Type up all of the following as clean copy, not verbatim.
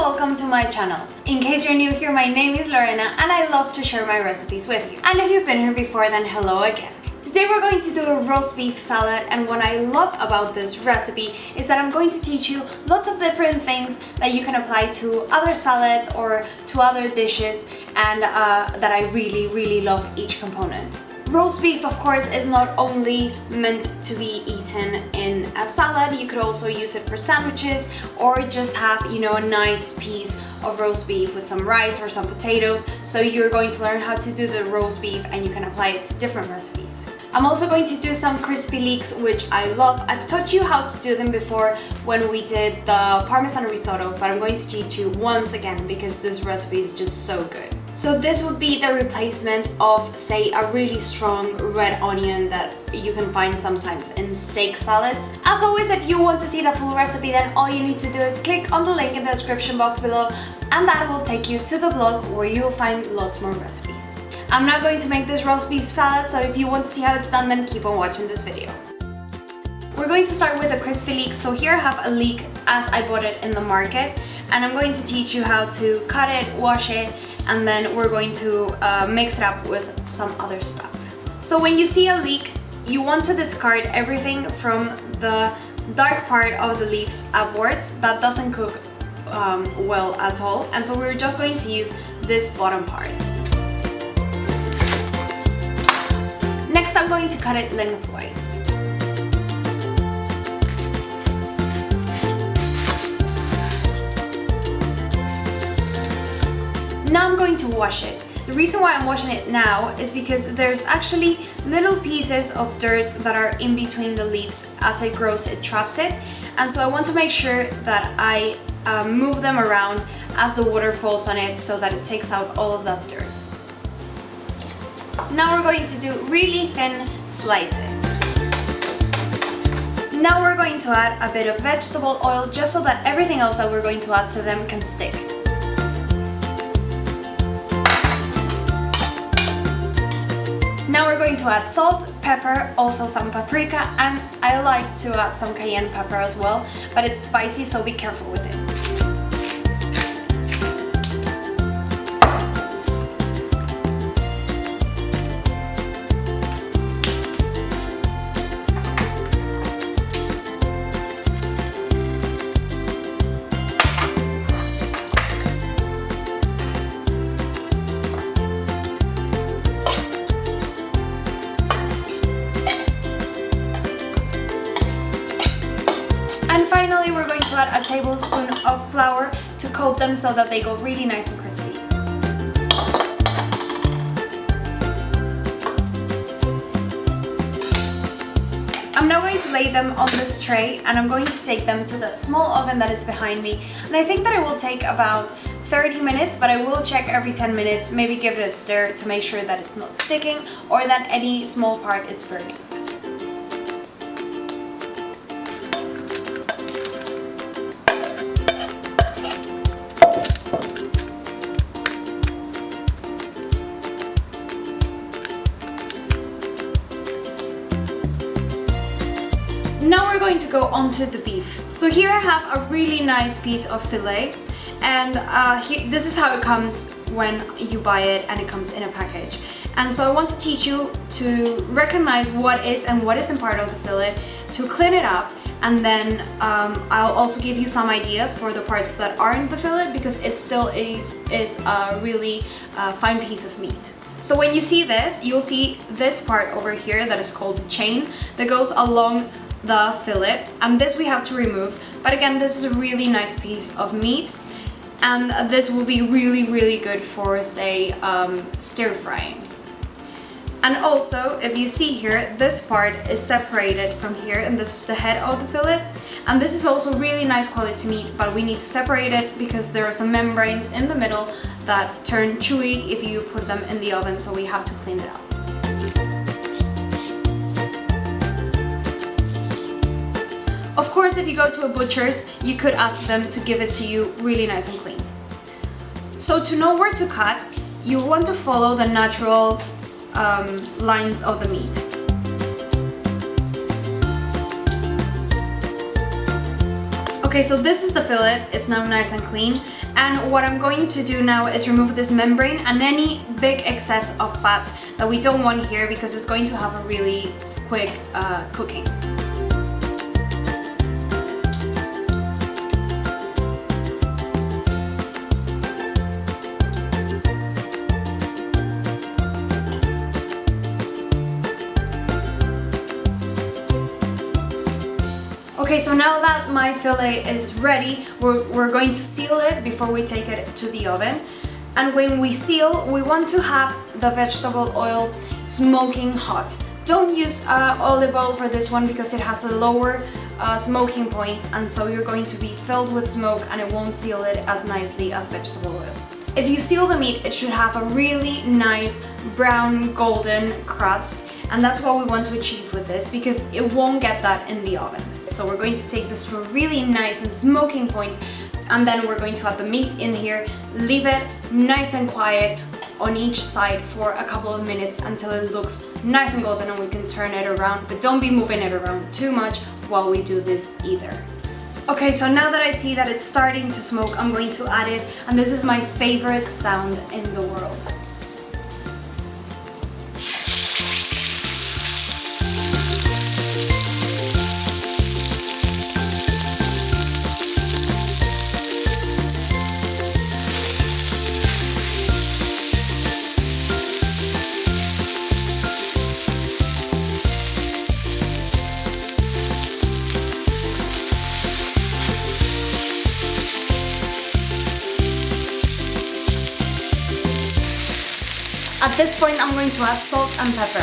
welcome to my channel. In case you're new here, my name is Lorena and I love to share my recipes with you. And if you've been here before, then hello again. Today we're going to do a roast beef salad, and what I love about this recipe is that I'm going to teach you lots of different things that you can apply to other salads or to other dishes, and that I really love each component. Roast beef, of course, is not only meant to be eaten in a salad. You could also use it for sandwiches or just have, a nice piece of roast beef with some rice or some potatoes. So you're going to learn how to do the roast beef and you can apply it to different recipes. I'm also going to do some crispy leeks, which I love. I've taught you how to do them before when we did the Parmesan risotto, but I'm going to teach you once again because this recipe is just so good. So this would be the replacement of, say, a really strong red onion that you can find sometimes in steak salads. As always, if you want to see the full recipe, then all you need to do is click on the link in the description box below, and that will take you to the blog where you'll find lots more recipes. I'm now going to make this roast beef salad, so if you want to see how it's done, then keep on watching this video. We're going to start with a crispy leek. So here I have a leek as I bought it in the market, and I'm going to teach you how to cut it, wash it, and then we're going to mix it up with some other stuff. So when you see a leek, you want to discard everything from the dark part of the leaves upwards that doesn't cook well at all, and so we're just going to use this bottom part. Next, I'm going to cut it lengthwise. Now I'm going to wash it. The reason why I'm washing it now is because there's actually little pieces of dirt that are in between the leaves. As it grows, it traps it, and so I want to make sure that I move them around as the water falls on it so that it takes out all of that dirt. Now we're going to do really thin slices. Now we're going to add a bit of vegetable oil just so that everything else that we're going to add to them can stick. Now we're going to add salt, pepper, also some paprika, and I like to add some cayenne pepper as well, but it's spicy, so be careful with it. And finally, we're going to add a tablespoon of flour to coat them so that they go really nice and crispy. I'm now going to lay them on this tray, and I'm going to take them to that small oven that is behind me. And I think that it will take about 30 minutes, but I will check every 10 minutes, maybe give it a stir to make sure that it's not sticking or that any small part is burning. Now we're going to go onto the beef. So here I have a really nice piece of fillet, and this is how it comes when you buy it, and it comes in a package. And so I want to teach you to recognize what is and what isn't part of the fillet, to clean it up, and then I'll also give you some ideas for the parts that aren't the fillet, because it still is a really fine piece of meat. So when you see this, you'll see this part over here that is called the chain that goes along the fillet, and this we have to remove. But again, this is a really nice piece of meat, and this will be really good for, say, stir frying. And also, if you see here, this part is separated from here, and this is the head of the fillet, and this is also really nice quality meat, but we need to separate it because there are some membranes in the middle that turn chewy if you put them in the oven, so we have to clean it up. Of course, if you go to a butcher's, you could ask them to give it to you really nice and clean. So to know where to cut, you want to follow the natural lines of the meat. Okay, so this is the fillet. It's now nice and clean. And what I'm going to do now is remove this membrane and any big excess of fat that we don't want here, because it's going to have a really quick cooking. Okay, so now that my fillet is ready, we're going to seal it before we take it to the oven. And when we seal, we want to have the vegetable oil smoking hot. Don't use olive oil for this one because it has a lower smoking point, and so you're going to be filled with smoke and it won't seal it as nicely as vegetable oil. If you seal the meat, it should have a really nice brown golden crust, and that's what we want to achieve with this because it won't get that in the oven. So we're going to take this to a really nice and smoking point, and then we're going to add the meat in here, leave it nice and quiet on each side for a couple of minutes until it looks nice and golden, and we can turn it around, but don't be moving it around too much while we do this either. Okay, so now that I see that it's starting to smoke, I'm going to add it, and this is my favorite sound in the world. At this point, I'm going to add salt and pepper.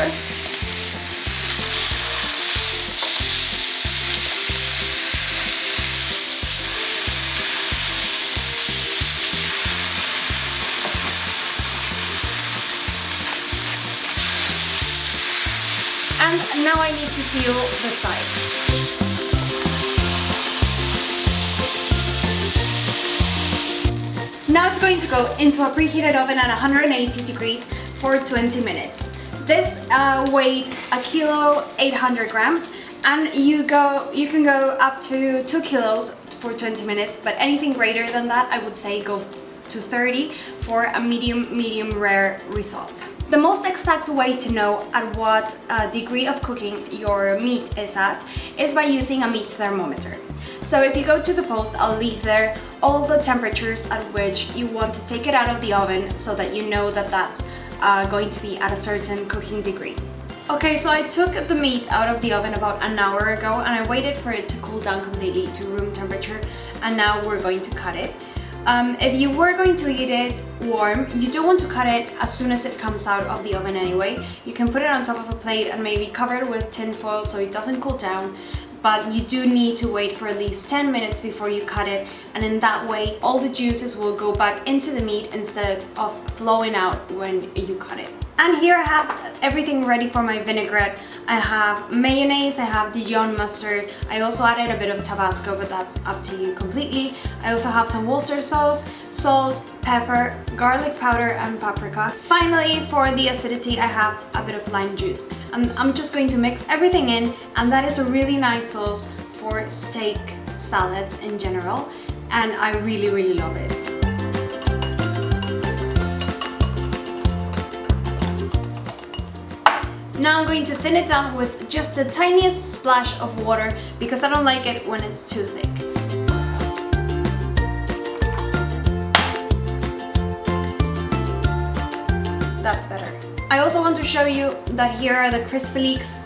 And now I need to seal the sides. Now it's going to go into a preheated oven at 180 degrees for 20 minutes. This weighed a kilo 800 grams, and you can go up to 2 kilos for 20 minutes, but anything greater than that, I would say go to 30 for a medium rare result. The most exact way to know at what degree of cooking your meat is at is by using a meat thermometer. So if you go to the post, I'll leave there all the temperatures at which you want to take it out of the oven so that you know that that's going to be at a certain cooking degree. Okay, so I took the meat out of the oven about an hour ago and I waited for it to cool down completely to room temperature, and now we're going to cut it. If you were going to eat it warm, you don't want to cut it as soon as it comes out of the oven anyway. You can put it on top of a plate and maybe cover it with tin foil so it doesn't cool down, but you do need to wait for at least 10 minutes before you cut it, and in that way all the juices will go back into the meat instead of flowing out when you cut it. And here I have everything ready for my vinaigrette. I have mayonnaise, I have Dijon mustard, I also added a bit of Tabasco, but that's up to you completely. I also have some Worcester sauce, salt, pepper, garlic powder and paprika. Finally, for the acidity, I have a bit of lime juice. And I'm just going to mix everything in, and that is a really nice sauce for steak salads in general, and I really love it. Now I'm going to thin it down with just the tiniest splash of water because I don't like it when it's too thick. That's better. I also want to show you that here are the crispy leeks.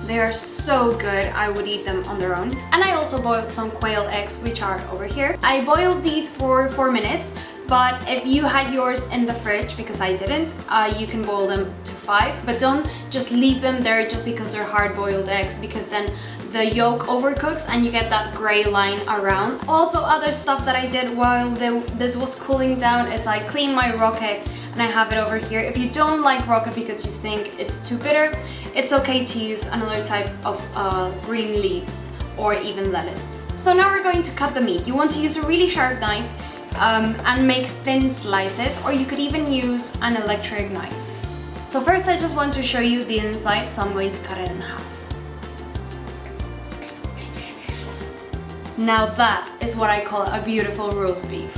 They are so good, I would eat them on their own. And I also boiled some quail eggs, which are over here. I boiled these for 4 minutes, but if you had yours in the fridge, because I didn't, you can boil them to 5, but don't just leave them there just because they're hard-boiled eggs, because then the yolk overcooks and you get that gray line around. Also, other stuff that I did while this was cooling down is I cleaned my rocket, and I have it over here. If you don't like rocket because you think it's too bitter, it's okay to use another type of green leaves or even lettuce. So now we're going to cut the meat. You want to use a really sharp knife and make thin slices, or you could even use an electric knife. So first I just want to show you the inside, so I'm going to cut it in half. Now that is what I call a beautiful roast beef.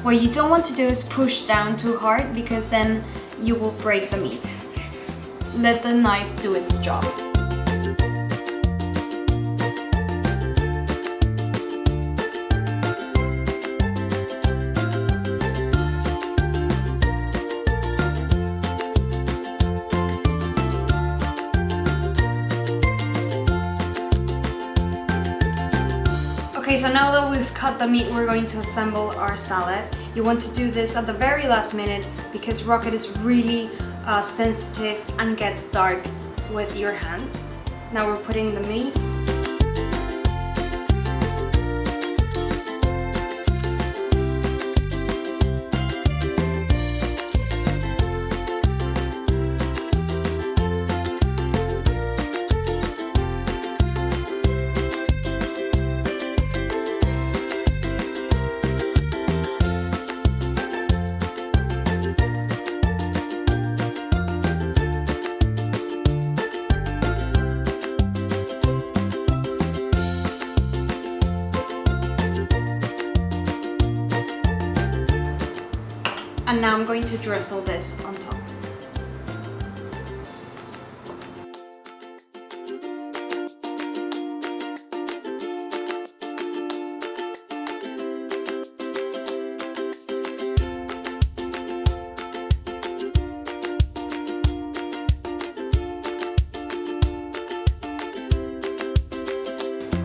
What you don't want to do is push down too hard because then you will break the meat. Let the knife do its job. Okay, so now that we've cut the meat, we're going to assemble our salad. You want to do this at the very last minute because rocket is really sensitive and gets dark with your hands. Now we're putting the meat. And now I'm going to drizzle this on top.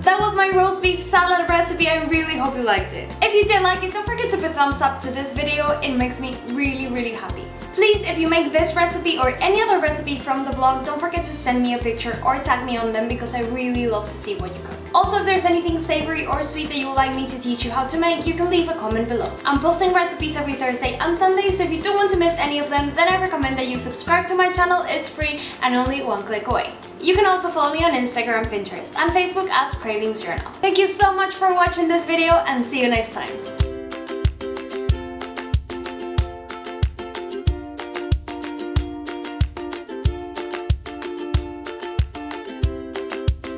That was my roast beef salad recipe. I really hope you liked it. If you did like it, don't forget to put thumbs up to this video. It makes me really happy. Please, if you make this recipe or any other recipe from the vlog, don't forget to send me a picture or tag me on them because I really love to see what you cook. Also, if there's anything savory or sweet that you would like me to teach you how to make, you can leave a comment below. I'm posting recipes every Thursday and Sunday, so if you don't want to miss any of them, then I recommend that you subscribe to my channel. It's free and only one click away. You can also follow me on Instagram, Pinterest, and Facebook as Cravings Journal. Thank you so much for watching this video and see you next time.